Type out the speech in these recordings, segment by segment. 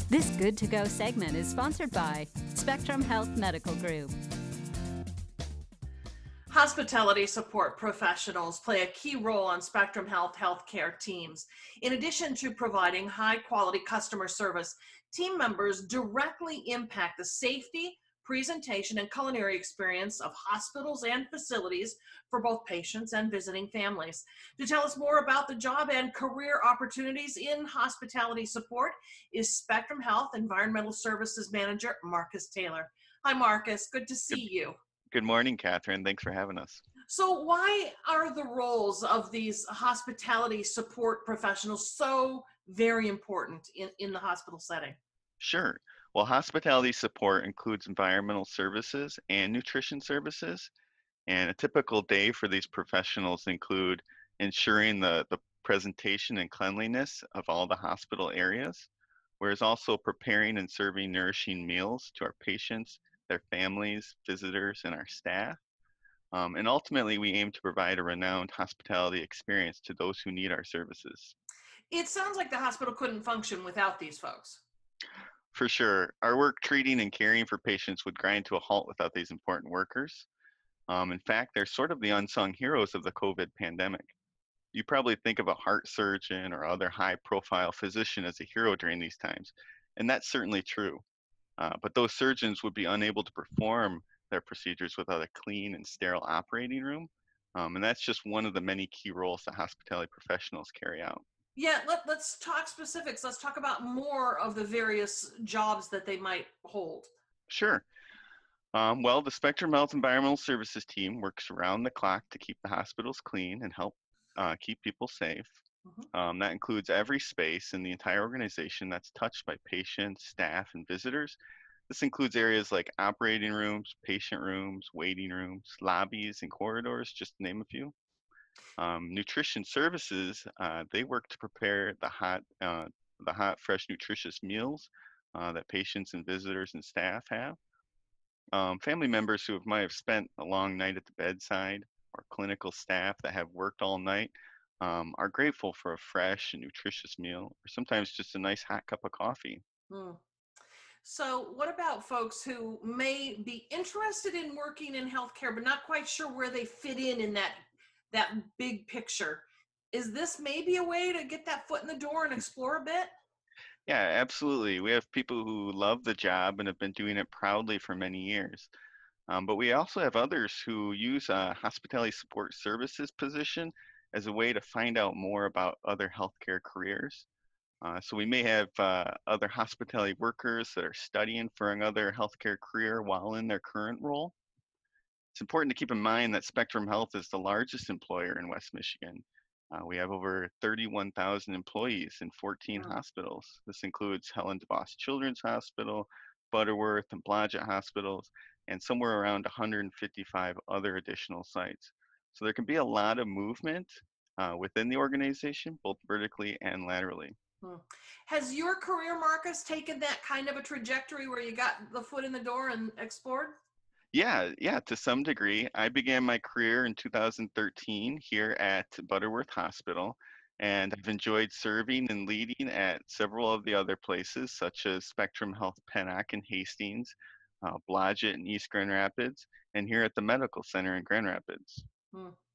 This Good to Go segment is sponsored by Spectrum Health Medical Group. Hospitality support professionals play a key role on Spectrum Health healthcare teams. In addition to providing high-quality customer service, team members directly impact the safety, presentation, and culinary experience of hospitals and facilities for both patients and visiting families. To tell us more about the job and career opportunities in hospitality support is Spectrum Health Environmental Services Manager Marcus Taylor. Hi, Marcus. Good to see you. Good morning, Catherine. Thanks for having us. So why are the roles of these hospitality support professionals so very important in the hospital setting? Sure. Well, hospitality support includes environmental services and nutrition services. And a typical day for these professionals include ensuring the presentation and cleanliness of all the hospital areas, whereas also preparing and serving nourishing meals to our patients, their families, visitors, and our staff. And ultimately, we aim to provide a renowned hospitality experience to those who need our services. It sounds like the hospital couldn't function without these folks. For sure. Our work treating and caring for patients would grind to a halt without these important workers. In fact, they're sort of the unsung heroes of the COVID pandemic. You probably think of a heart surgeon or other high-profile physician as a hero during these times, and that's certainly true. But those surgeons would be unable to perform their procedures without a clean and sterile operating room. And that's just one of the many key roles that hospitality professionals carry out. Yeah, let's talk specifics. Let's talk about more of the various jobs that they might hold. Sure. Well, the Spectrum Health Environmental Services team works around the clock to keep the hospitals clean and help keep people safe. That includes every space in the entire organization that's touched by patients, staff, and visitors. This includes areas like operating rooms, patient rooms, waiting rooms, lobbies, and corridors, just to name a few. Nutrition services, they work to prepare the hot, fresh, nutritious meals that patients and visitors and staff have. Family members who might have spent a long night at the bedside, or clinical staff that have worked all night, are grateful for a fresh and nutritious meal, or sometimes just a nice hot cup of coffee. So what about folks who may be interested in working in healthcare, but not quite sure where they fit in that big picture? Is this maybe a way to get that foot in the door and explore a bit? Yeah, absolutely. We have people who love the job and have been doing it proudly for many years. But we also have others who use a hospitality support services position as a way to find out more about other healthcare careers. So we may have other hospitality workers that are studying for another healthcare career while in their current role. It's important to keep in mind that Spectrum Health is the largest employer in West Michigan. We have over 31,000 employees in 14 hospitals. This includes Helen DeVos Children's Hospital, Butterworth, and Blodgett hospitals, and somewhere around 155 other additional sites. So there can be a lot of movement within the organization, both vertically and laterally. Has your career, Marcus, taken that kind of a trajectory where you got the foot in the door and explored? Yeah, to some degree. I began my career in 2013 here at Butterworth Hospital, and I've enjoyed serving and leading at several of the other places, such as Spectrum Health Pennock in Hastings, Blodgett in East Grand Rapids, and here at the Medical Center in Grand Rapids.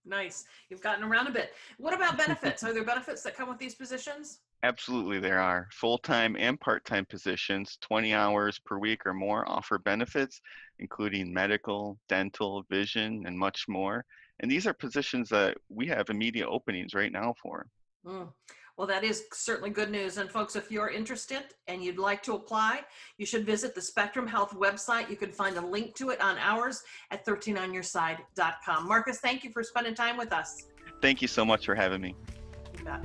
Nice. You've gotten around a bit. What about benefits? Are there benefits that come with these positions? Absolutely, there are. Full-time and part-time positions, 20 hours per week or more, offer benefits, including medical, dental, vision, and much more. And these are positions that we have immediate openings right now for. Well, that is certainly good news. And folks, if you're interested and you'd like to apply, you should visit the Spectrum Health website. You can find a link to it on ours at 13onyourside.com. Marcus, thank you for spending time with us. Thank you so much for having me. You bet.